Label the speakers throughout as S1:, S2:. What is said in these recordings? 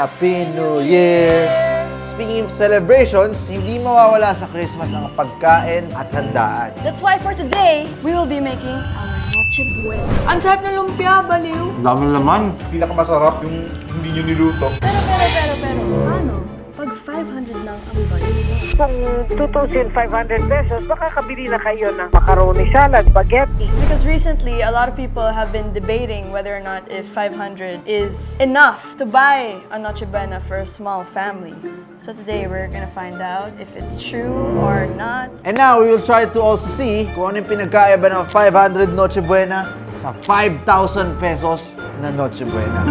S1: Happy New Year! Speaking of celebrations, hindi mawawala sa Christmas ang pagkain at handaan.
S2: That's why for today, we will be making our Noche Buena. Ang sarap na lumpia, baliw.
S1: Dami naman.
S3: Pinakamasarap yung hindi nyo niluto.
S2: Pero, paano? Pag 500 lang ang budget.
S4: Kung 2,500 pesos, makakabili na kayo ng macaroni salad, spaghetti.
S2: Because recently, a lot of people have been debating whether or not if 500 is enough to buy a Noche Buena for a small family. So today, we're gonna find out if it's true or not.
S1: And now, we will try to also see kung ano yung pinagkaiba ng 500 Noche Buena sa 5,000 pesos na Noche Buena.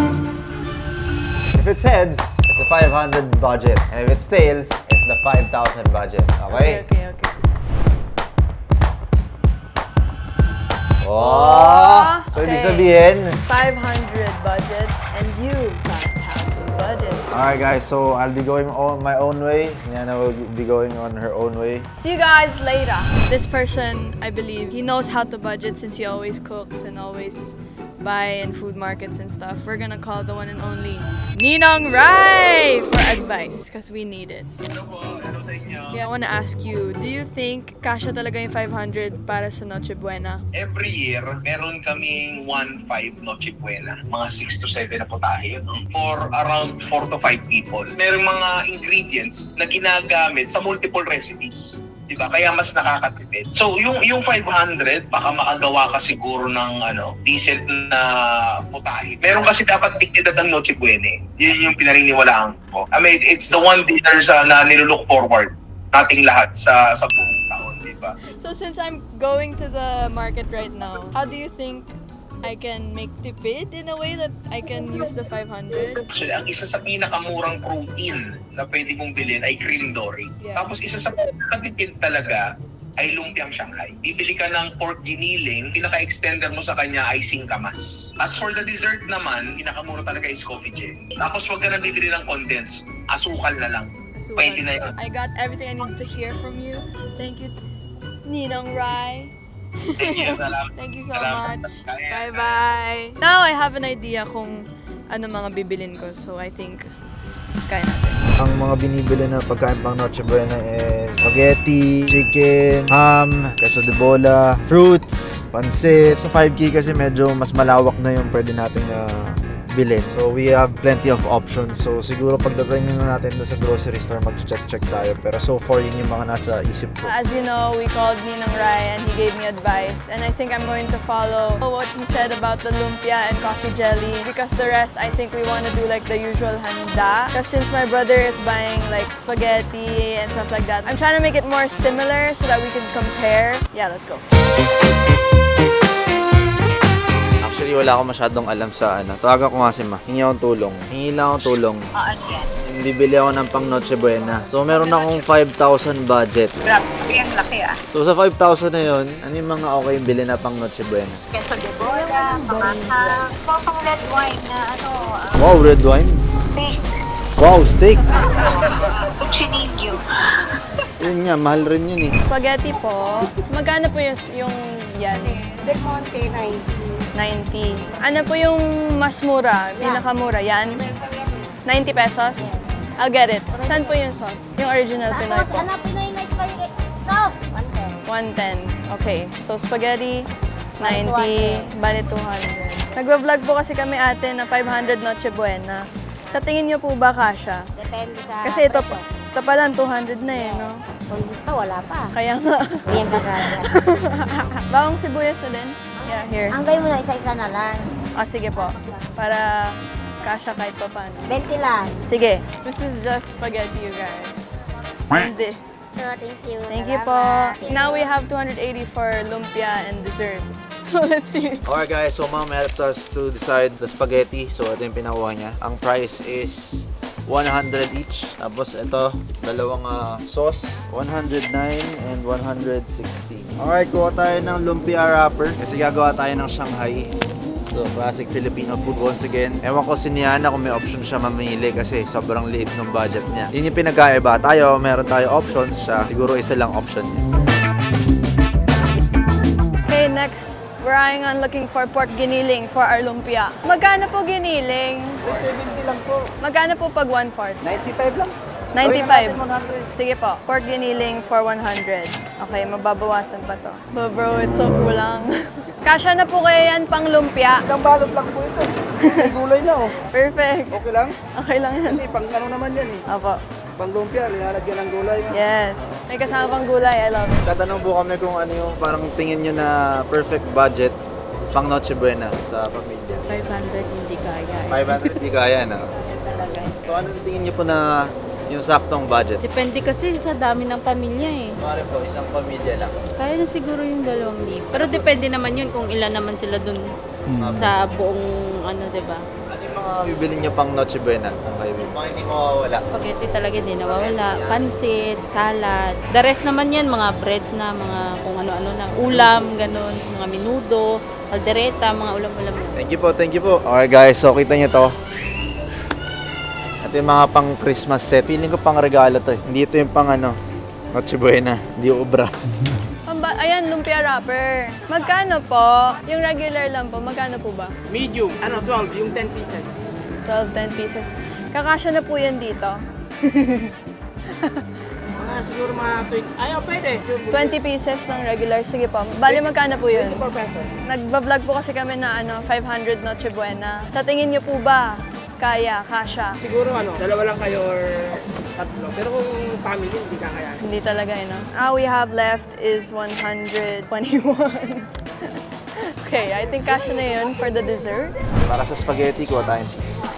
S1: If it's heads, it's the 500 budget. And if it's tails, it's the 5,000 budget. Okay?
S2: Okay.
S1: Oh! So, ibig sabihin,
S2: 500 budget and you 5,000 budget.
S1: alright guys, so I'll be going on my own way. Niana will be going on her own way.
S2: See you guys later. This person, I believe, he knows how to budget since he always cooks and always buy in food markets and stuff. We're gonna call the one and only Ninong Rai for advice because we need it. Yeah, I wanna ask you, do you think kasha talaga yung 500 para sa Noche Buena?
S5: Every year, meron kaming 1-5 Noche Buena. Mga 6 to 7 na putahe yun. For around 4 to 5 people. Merong mga ingredients na ginagamit sa multiple recipes. Diba? Kaya mas nakakatipid. So, yung 500, baka makagawa ka siguro ng decent na putahe. Meron kasi dapat dignidad ang Noche Buena. Yun yung pinariniwalaan ko. I mean, it's the one dinner na nilulook forward nating lahat sa buong taon, diba?
S2: So since I'm going to the market right now, how do you think I can make tipid in a way that I can use the 500?
S5: Actually, ang isa sa pinakamurang protein na pwede mong bilhin ay cream dory.
S2: Yeah.
S5: Tapos isa sa pinakatipid talaga ay lumpiang Shanghai. Bibili ka ng pork giniling, pinaka-extender mo sa kanya ay singkamas. As for the dessert naman, pinakamura talaga is coffee gin. Tapos wag ka na bibili ng condensed, asukal na lang.
S2: So
S5: Pwede na yun.
S2: I got everything I need to hear from you. Thank you, Ninong Rai.
S5: Thank you, salamat.
S2: Thank you so
S5: Salamat.
S2: much. Bye-bye. Now, I have an idea kung ano mga bibilin ko. So, I think, kaya natin.
S1: Ang mga binibili na pagkain pang Noche Buena is spaghetti, chicken, ham, queso de bola, fruits, pansit. Sa 5K kasi medyo mas malawak na yung pwede nating bilhin. So we have plenty of options. So siguro pagdating na natin doon sa grocery store, mag-check tayo. Pero so far, yun yung mga nasa isip ko.
S2: As you know, we called Ninong Rai and he gave me advice. And I think I'm going to follow what he said about the lumpia and coffee jelly. Because the rest, I think we want to do like the usual handa. Because since my brother is buying like spaghetti and stuff like that, I'm trying to make it more similar so that we can compare. Yeah, let's go.
S1: Actually, wala akong masyadong alam sa Tawagan ko nga si Ma. Hingi akong tulong. Hingi lang akong tulong.
S6: Ano yan?
S1: Bibili ako ng pang Noche Buena. So meron akong 5,000 budget.
S6: Grabe, ang laki ah.
S1: So sa 5,000 na yun, ano yung mga okay yung bilhin na pang Noche Buena?
S6: Queso de bola, mga pang red wine na
S1: Wow, red wine.
S6: steak,
S1: Wow, steak.
S6: cochinillo.
S1: Yun nga, mahal rin yun eh.
S2: Spaghetti po. Magkano po yung yan?
S4: Del Monte,
S2: 90. Ano po yung mas mura? Pinakamura? Yan? 90 pesos? I'll get it. Saan po yung sauce? Yung original Pinoy po.
S6: Pinoy na spaghetti sauce?
S2: 110. Okay. So, spaghetti, 90. Bali, 200. Nagwa-vlog po kasi kami ate na 500 Noche Buena. Sa tingin niyo po ba kasha?
S6: Depende sa
S2: Kasi ito pa lang 200 na eh, no?
S6: Kung gusto, wala pa.
S2: Kaya nga.
S6: Yan kagaya.
S2: Bawang sibuyas na din? Yeah, here.
S6: Ang gawin mo na isa-isa na lang.
S2: Ah, sige po. Para kasha kahit pa paano.
S6: 20 lang.
S2: Sige. This is just spaghetti, you guys. And this.
S6: So, thank you.
S2: Thank you po. Now we have 280 for lumpia and dessert. So, let's see.
S1: Alright guys, so Mom helped us to decide the spaghetti. So ito yung pinakuha niya. Ang price is 100 each. Tapos ito, dalawang sauce, 109 and 160. Alright, kuha tayo ng lumpia wrapper kasi gagawa tayo ng Shanghai. So, classic Filipino food once again. Ewan ko si Niana kung may option siya mamili kasi sobrang liit ng budget niya. Yun yung pinagkaiba. Tayo, meron tayo options siya. Siguro isa lang option niya.
S2: Okay, next we're eyeing on looking for pork giniling for our lumpia. Magkano po giniling?
S7: 70 lang po.
S2: Magkano po pag 1/4?
S7: 95 lang.
S2: 95.
S7: 100.
S2: Sige po, pork giniling for 100. Okay, mababawasan pa to. But bro, it's so kulang. Kasya na po kaya yan pang lumpia.
S7: Ilang balot lang po ito. May gulay na oh.
S2: Perfect.
S7: Okay lang?
S2: Okay lang yan.
S7: Kasi pang ano naman yan eh.
S2: Opo.
S7: Pang lumpia, linalagyan ng gulay.
S2: Yes. May kasama pang gulay. I love it.
S1: Tatanong po kami kung ano yung parang tingin nyo na perfect budget pang Noche Buena sa pamilya.
S8: 500 hindi kaya.
S1: 500 di kaya na.
S8: Talaga.
S1: So anong tingin nyo po na yung saktong budget?
S8: Depende kasi sa dami ng pamilya eh.
S1: Kumari po, isang pamilya lang.
S8: Kaya na siguro yung 2,000. Pero depende naman yun kung ilan naman sila dun sa buong ano, 'di ba?
S1: Ano yung mga bibili nyo pang Noche Buena? Kung kayo bibili? Mga hindi mawawala.
S8: Spaghetti talaga din nawawala, pansit, salad. The rest naman yan mga bread na, mga kung ano-ano na, ulam, ganun, mga menudo, caldereta, mga ulam-ulam.
S1: Thank you po, thank you po. Okay guys, so kita nyo to. Ito yung mga pang Christmas set. Feeling ko pang regalo to eh. Hindi ito yung pang ano, Noche Buena. Hindi obra.
S2: Ayan, lumpia wrapper. Magkano po? Yung regular lang po, magkano po ba?
S9: Medium, 12, yung 10 pieces.
S2: 12, 10 pieces. Kakasya na po yan dito.
S9: Siguro mga 20, pwede.
S2: 20 pieces ng regular. Sige po. Bali, magkano po yun?
S9: 4 pesos.
S2: Nagbablog po kasi kami na 500 Noche Buena. Sa tingin niyo po ba, kaya, kasya?
S9: Siguro dalawa lang kayo or tatlo. Pero kung family, hindi kakayanin.
S2: Hindi talaga, All we have left is 121. Okay, I think kasya na yun for the dessert.
S1: Para sa spaghetti, kuha tayo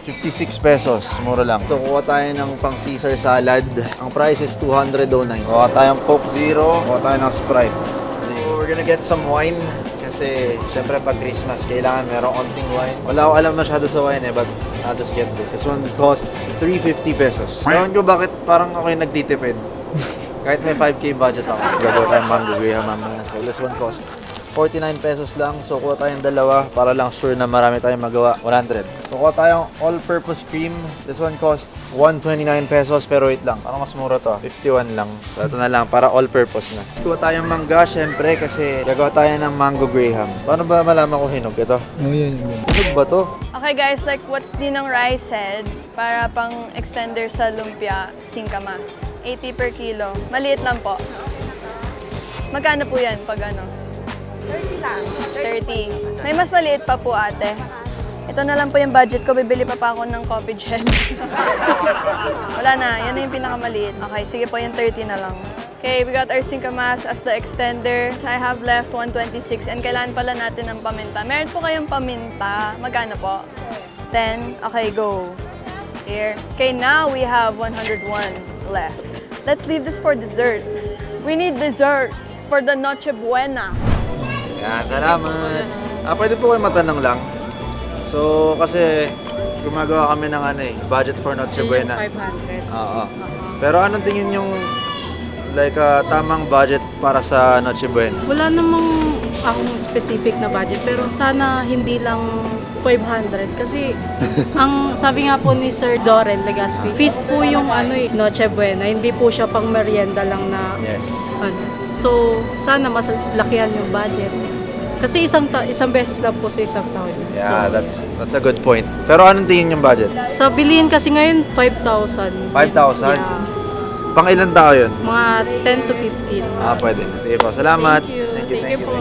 S1: 56 pesos. Mura lang. So, kuha tayo ng pang Caesar salad. Ang price is 209. Kuha tayong Coke Zero. Kuha tayo ng Sprite. So, we're gonna get some wine. Kasi, syempre, pag Christmas, kailangan merong onting wine. Wala ako alam masyado sa wine but I'll just get this. This one costs 350 pesos. Ewan ko bakit parang ako yung nagtitipid. Kahit may 5K budget ako. Gagawa tayong mango graham mamaya. So, this one costs 49 pesos lang. So, kuha tayong dalawa para lang sure na marami tayong magawa. 100. So, kuha tayong all-purpose cream. This one costs 129 pesos. Pero wait lang. Parang mas mura to. 51 lang. So, ito na lang. Para all-purpose na. Kuha tayong mangga, syempre, kasi gagawa tayo ng mango graham. Paano ba malaman kung hinog ito? Hinog ba to?
S2: Okay guys, like what Ninong Rai said, para pang extender sa lumpia, singkamas. 80 per kilo. Maliit lang po. Magkano po yan pag 30 lang. 30. May mas maliit pa po ate. Ito na lang po yung budget ko. Bibili pa ako ng coffee gel. Wala na. Yan na yung pinakamaliit. Okay, sige po yung 30 na lang. Okay, we got our singkamas as the extender. I have left 126 and kailangan pala natin ng paminta. Meron po kayong paminta. Magkano po? 10. Okay, go. Here. Okay, now we have 101 left. Let's leave this for dessert. We need dessert for the Noche Buena.
S1: Yan, salamat. Pwede po kayo matanong lang. So, kasi gumagawa kami ng budget for Noche Buena.
S8: 500.
S1: Oo. Pero anong tingin yung tamang budget para sa Noche Buena?
S8: Wala namang akong specific na budget pero sana hindi lang 500 kasi ang sabi nga po ni Sir Zoren Legaspi, feast po yung Noche Buena, hindi po siya pang merienda lang na
S1: Yes.
S8: So, sana mas lakihan yung budget. Kasi isang beses lang po sa isang taon.
S1: Yeah, that's a good point. Pero anong tingin yung budget?
S8: Sa bilihin kasi ngayon, 5,000.
S1: 5,000?
S8: Yeah.
S1: Pang ilang tao yun?
S8: Mga 10 to 15.
S1: Pwede. Sige po, salamat.
S8: Thank you po.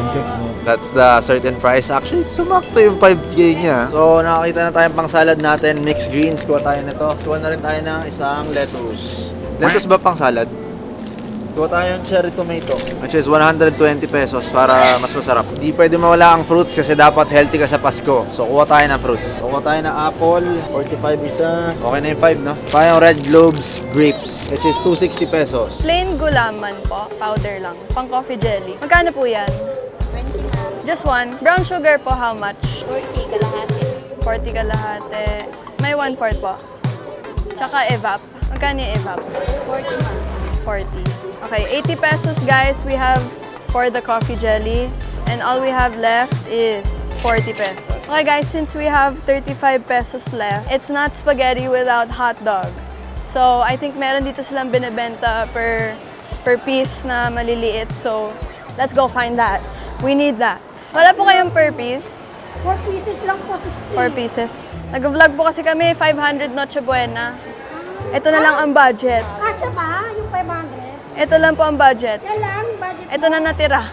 S1: That's the certain price. Actually, sumakto yung 5K niya. So, nakakita na tayong pang salad natin. Mixed greens. Kuha tayo nito. Kuha na rin tayo ng isang lettuce. Lettuce ba pang salad? Kuha tayo ng cherry tomato, which is 120 pesos para mas masarap. Hindi pwede mawala ang fruits kasi dapat healthy ka sa Pasko. So, kuha tayo ng fruits. So, kuha tayo ng apple, 45 isa. Okay na yung 5, no? Tayong red globes grapes, which is 260 pesos.
S2: Plain gulaman po, powder lang. Pang coffee jelly. Magkano po yan?
S6: 20 na.
S2: Just one. Brown sugar po, how much?
S6: 40 kalahati.
S2: 40 kalahati. May 1/4 po. Tsaka evap. Magkano yung evap?
S6: 40 na.
S2: 40. Okay, 80 pesos guys we have for the coffee jelly. And all we have left is 40 pesos. Okay guys, since we have 35 pesos left, it's not spaghetti without hot dog. So, I think meron dito silang binibenta per piece na maliliit. So, Let's go find that. We need that. Wala po kayong per piece?
S6: 4 pieces lang po, 60.
S2: 4 pieces. Nag-vlog po kasi kami, 500 Noche Buena. Ito na lang ang budget.
S6: Kasya ba yung 500?
S2: Ito lang po ang budget.
S6: Yan lang, budget
S2: Ito na natira.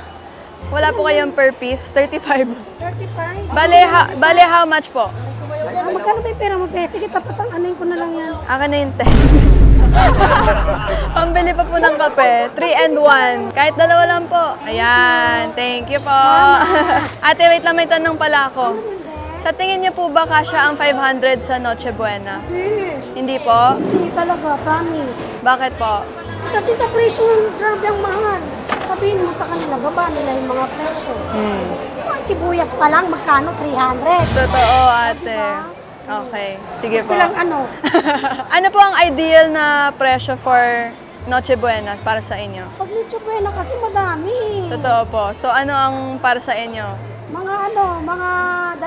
S2: Wala po kayong per piece, 35.
S6: 35.
S2: Bale, how much po?
S6: Magkano ba yung pera mo, pe? Sige, tapatang-anuin ko na lang yan.
S2: Akin na yung 10. Pambili pa po ng kape. 3 and 1. Kahit dalawa lang po. Ayan. Thank you po. Ate, wait lang. May tanong pala ako. Sa tingin niyo po ba kasya ang 500 sa Noche Buena? Hindi po?
S6: Hindi talaga, promise.
S2: Bakit po?
S6: Kasi sa presyo, grabe ang mahal. Sabihin mo sa kanila, baba nila yung mga presyo. Ang sibuyas pa lang, magkano? 300.
S2: Totoo, ate. Okay. Sige po.
S6: Silang ano?
S2: Ano po ang ideal na presyo for Noche Buena para sa inyo?
S6: Pag Noche Buena kasi madami.
S2: Totoo po. So, ano ang para sa inyo?
S6: Mga 2,000.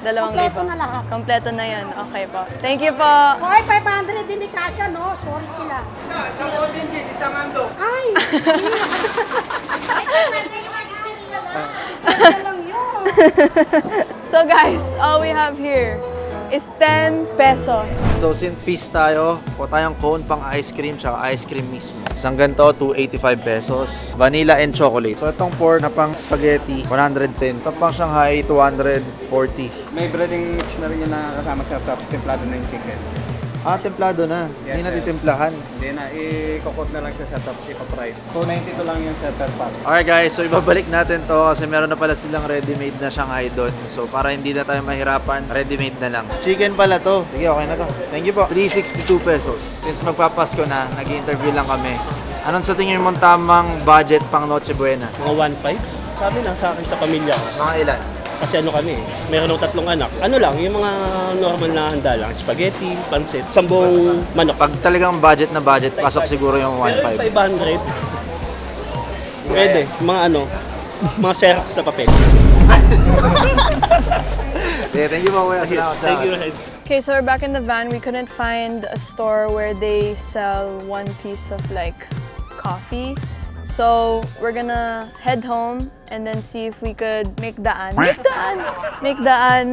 S2: 2,000.
S6: Kompleto na lahat.
S2: Kompleto na yun. Okay po. Thank you po.
S6: Hoy, 500 din ni Kasha, no? Sorry sila. Ay! Kaya lang yun.
S2: So guys, all we have here is 10 pesos.
S1: So since feast tayo, po tayong cone pang ice cream tsaka ice cream mismo. Isang ganito, 285 pesos. Vanilla and chocolate. So itong pork na pang spaghetti, 110. Itong pang Shanghai, 240.
S3: May breading mix na rin yung nakakasama sa tapos templado na yung chicken.
S1: Ah, templado na.
S3: Yes,
S1: Hindi na
S3: sir.
S1: titimplahan.
S3: Hindi na, i-cook na lang siya sa tapos ipapry. 292 lang yung sa per pack.
S1: Alright guys, so ibabalik natin to kasi meron na pala silang ready-made na Shanghai doon. So para hindi na tayo mahirapan, ready-made na lang. Chicken pala to. Sige, okay na to. Thank you po. 362 pesos. Since magpapasko na, nag-interview lang kami. Anong sa tingin mong tamang budget pang Noche Buena?
S9: Mga 1.5. Sabi na sa akin sa pamilya ko.
S1: Mga ilan?
S9: Kasi ano kami, meron ng 3 anak. Ano lang, yung mga normal na handa lang. Spaghetti, pansit, sambong manok.
S1: Pag talagang budget na budget, pasok siguro yung
S9: Pero
S1: 1.5.
S9: 500. Pwede, mga Xerox na papel.
S1: Sige, thank you po kuya. Salamat sa
S9: Thank you, Red.
S2: Okay, so we're back in the van. We couldn't find a store where they sell one piece of like coffee. So we're gonna head home and then see if we could make daan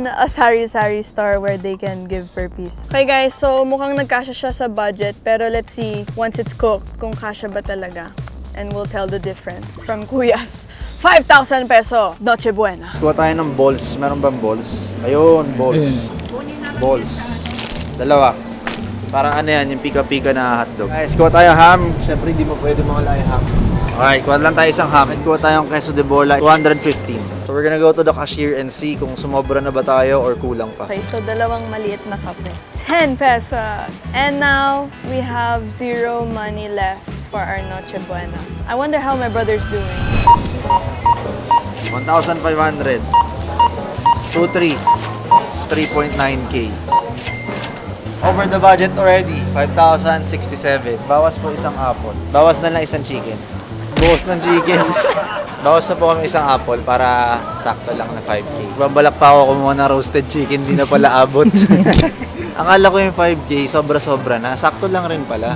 S2: a sari-sari store where they can give per piece. Okay guys, so mukhang nagkasya siya sa budget, pero let's see once it's cooked kung kasya ba talaga. And we'll tell the difference from Kuya's 5,000 peso Noche Buena.
S1: Kuha tayo ng balls. Meron bang balls? Ayun, balls. Balls. Dalawa. Parang ano yan, yung pika-pika na hotdog. Guys, kuha tayo ham. Siyempre, hindi mo pwede mawala yung ham. Alright, kuha lang tayo isang ham. At kuha tayong queso de bola, 215. So we're gonna go to the cashier and see kung sumobra na ba tayo or kulang pa.
S2: Okay, so dalawang maliit na kape. 10 pesos! And now, we have 0 money left for our Noche Buena. I wonder how my brother's doing.
S1: 1,500. 2,300. 3.9K. Over the budget already. 5,067. Bawas po isang apple. Bawas na lang isang chicken. Bawas ng chicken. Bawas na po kami isang apple para sakto lang na 5K. Babalak pa ako kumuha ng roasted chicken, di na pala abot. Akala ko yung 5K, sobra-sobra na. Sakto lang rin pala.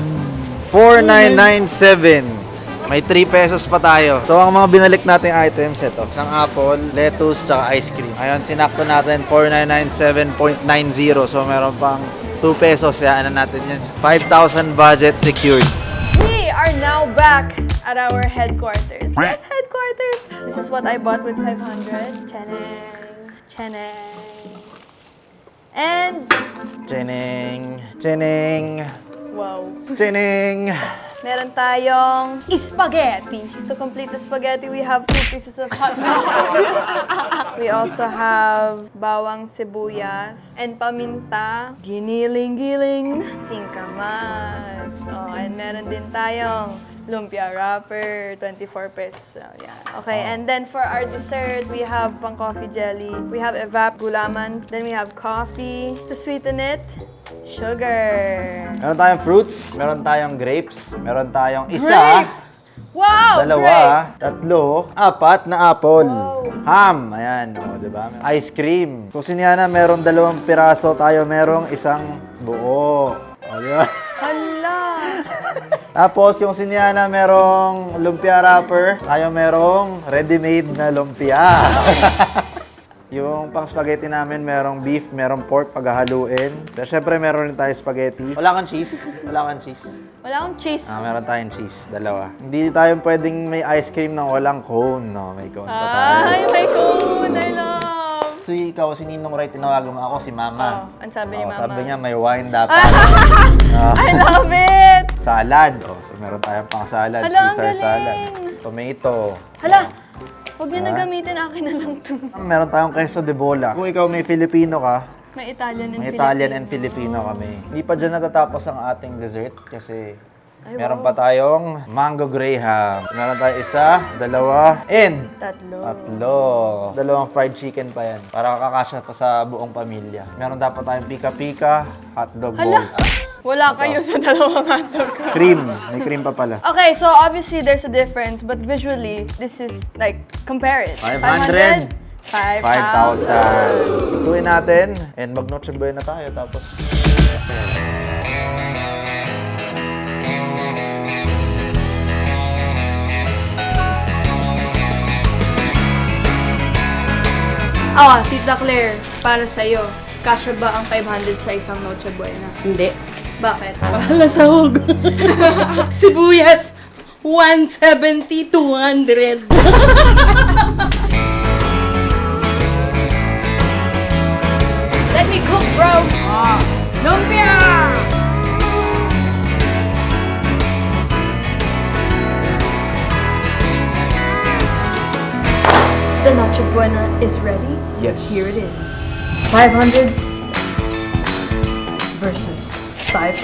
S1: 4,997. May 3 pesos pa tayo. So, ang mga binalik nating items, ito. Isang apple, lettuce, tsaka ice cream. Ayun, sinakto natin 4,997.90. So, meron pang 2 pesos. Hayaan na natin yan. 5,000 budget secured.
S2: We are now back at our headquarters. Yes, headquarters! This is what I bought with 500. Cheneng. Cheneng. And,
S1: Cheneng. Cheneng.
S2: wow.
S1: Cheneng.
S2: Meron tayong spaghetti. To complete the spaghetti, we have 2 pieces of hot dog. We also have bawang sibuyas and paminta, giniling-giling, singkamas. Oh, and meron din tayong lumpia wrapper, 24 pesos. So, yeah. Okay, and then for our dessert, we have pang coffee jelly. We have evap gulaman. Then we have coffee. To sweeten it, sugar.
S1: Meron tayong fruits, meron tayong grapes, meron tayong isa,
S2: Grape! Wow!
S1: dalawa,
S2: Great!
S1: tatlo, 4 na apple.
S2: Wow.
S1: Ham, ayan, o, diba? Ice cream. Kung siniyana, meron 2 piraso, tayo merong isang buo. O, diba?
S2: Hala!
S1: Tapos, kung si Niana merong lumpia wrapper, tayo merong ready-made na lumpia. Yung pang spaghetti namin, merong beef, merong pork paghahaluin. Pero syempre, meron rin tayo spaghetti. Wala kang cheese? Wala kang cheese?
S2: Wala akong cheese.
S1: Meron tayong cheese, dalawa. Hindi tayo pwedeng may ice cream nang walang cone. No, may cone pa tayo.
S2: Ay, my cone! I love!
S1: Si ikaw, si Ninong Ray, tinawagan mo ako, si Mama.
S2: Oh, ang sabi ni Mama.
S1: Sabi niya, may wine dapat.
S2: I love it!
S1: Salad. So meron tayong pang salad.
S2: Hala, ang
S1: Caesar
S2: galing!
S1: salad. Tomato.
S2: Hala! Huwag niyo na gamitin, akin na lang to.
S1: Meron tayong queso de bola. Kung ikaw may Filipino ka,
S2: May Italian and
S1: may
S2: Filipino.
S1: Italian and Filipino kami. Hindi pa dyan natatapos ang ating dessert kasi meron pa tayong mango graham. Meron tayong isa, dalawa, and tatlo. Dalawang fried chicken pa yan. Para kakasya pa sa buong pamilya. Meron dapat tayong pika-pika, hotdog balls.
S2: Wala kayo sa dalawang hotdog.
S1: Cream. May cream pa pala.
S2: Okay, so obviously there's a difference, but visually, this is like, compare it.
S1: 500.
S2: 5,000.
S1: 5,000. Ituin natin and mag-Noche Buena tayo tapos.
S2: Tita Claire, para sa'yo, kasya ba ang 500 sa isang Noche Buena?
S8: Hindi.
S2: Bakit?
S8: Wala sahog. Sibuyas, 170, 200.
S2: Let me cook, bro! Lumpia! The Noche Buena is ready.
S1: Yes.
S2: Here it is. 500 versus 5,000.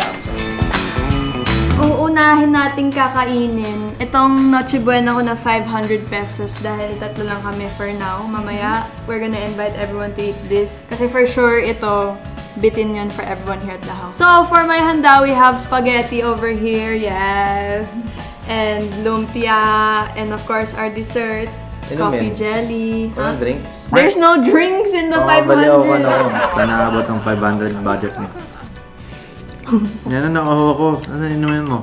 S2: Uunahin nating kakainin itong Noche Buena ko na 500 pesos dahil tatlo lang kami for now. Mamaya, we're gonna invite everyone to eat this. Kasi for sure, ito, bitin yun for everyone here at the house. So, for my handa, we have spaghetti over here, yes. And lumpia, and of course, our dessert. Coffee jelly.
S1: Walang drink?
S2: There's no drinks in the 500.
S1: Sana abot ng 500 budget mo. Yan na nakahawa ko. Ano inumin mo?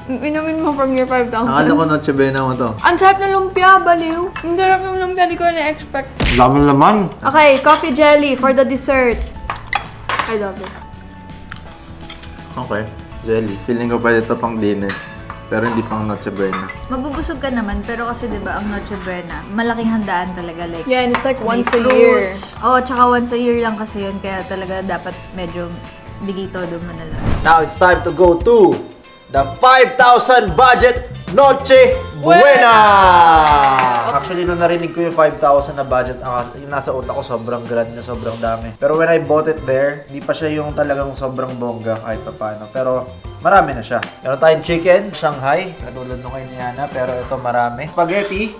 S2: Inumin mo from your 5,000.
S1: Akala ko Noche Buena mo to.
S2: Ang sarap ng lumpia, baliw. Ang sarap ng lumpia, di ko na-expect.
S1: Laman.
S2: Okay, coffee jelly for the dessert. I love it.
S1: Okay. Jelly. Feeling ko pwede ito pang dinner. Pero hindi pang Noche Buena.
S10: Mabubusog ka naman, pero kasi diba ang Noche Buena, malaking handaan talaga. Like,
S2: Yeah, and it's like
S10: may
S2: once a year.
S10: fruits. Oo, tsaka once a year lang kasi yun, kaya talaga dapat medyo bigay todo mo na lang.
S1: Now it's time to go to the 5,000 budget Noche Buena! Actually, nung narinig ko yung 5,000 na budget, yung nasa utak ko sobrang grand na sobrang dami. Pero when I bought it there, hindi pa siya yung talagang sobrang bongga kahit pa paano. Pero marami na siya. Meron tayong chicken, Shanghai, katulad nung kay Niana, pero ito marami. Spaghetti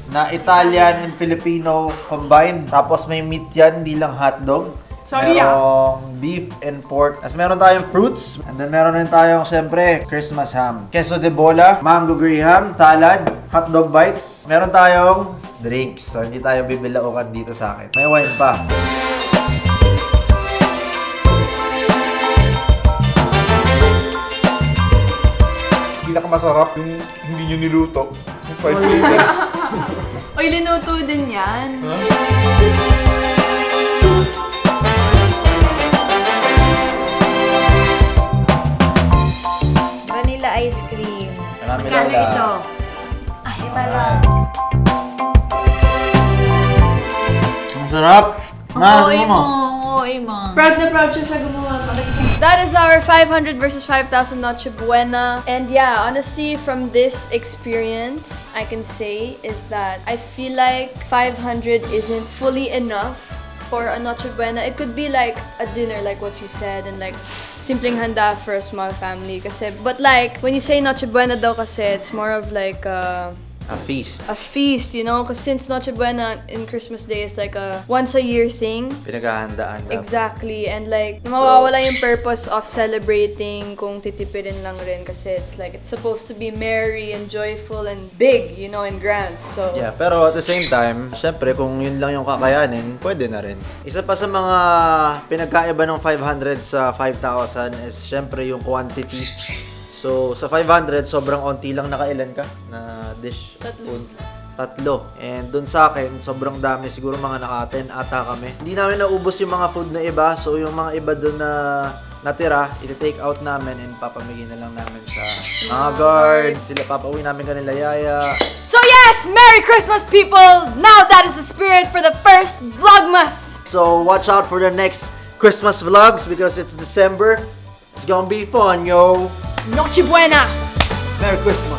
S1: na Italian and Filipino combined. Tapos may meat yan, hindi lang hotdog.
S2: Sorry,
S1: merong beef and pork. Tapos meron tayong fruits. And then meron rin tayong, syempre, Christmas ham. Queso de bola, mango graham, salad, hotdog bites. Meron tayong drinks. So, hindi tayo bibilaukan dito sa akin. May wine pa. Pinakamasarap yung hindi nyo niluto. Yung 5 liter.
S2: Oy, linuto din yan.
S10: Vanilla ice cream.
S1: Marami
S10: Magkano
S1: lang.
S10: ito? Ay, wala.
S1: Ang sarap!
S10: OA mo, OA mo.
S2: Proud na proud siya gumawa. That is our 500 versus 5,000 Noche Buena. And yeah, honestly, from this experience, I can say is that I feel like 500 isn't fully enough for a Noche Buena. It could be like a dinner, like what you said, and like simpleng handa for a small family. Kasi, but like, when you say Noche Buena daw kasi, it's more of like
S1: A feast.
S2: a feast, you know? Because since Noche Buena in Christmas Day is like a once-a-year thing.
S1: Pinaghahandaan dapat.
S2: Exactly. And like, mawawala yung purpose of celebrating kung titipirin lang rin. Kasi it's like, it's supposed to be merry and joyful and big, you know, and grand. So,
S1: Yeah, pero at the same time, syempre kung yun lang yung kakayanin, pwede na rin. Isa pa sa mga pinagkaiba ng 500 sa 5,000 is syempre yung quantity. So, sa 500, sobrang onti lang nakailan ka na dish. Tatlo. And dun sa akin, sobrang dami. Siguro mga naka-10 ata kami. Hindi namin naubos yung mga food na iba. So, yung mga iba dun na natira, iti-take out namin and papamigay na lang namin sa mga guard. Sila papauwi namin kanila yaya.
S2: So yes, Merry Christmas, people! Now that is the spirit for the first Vlogmas!
S1: So, watch out for the next Christmas vlogs because it's December. It's gonna be fun, yo!
S2: Noche Buena!
S1: Merry Christmas!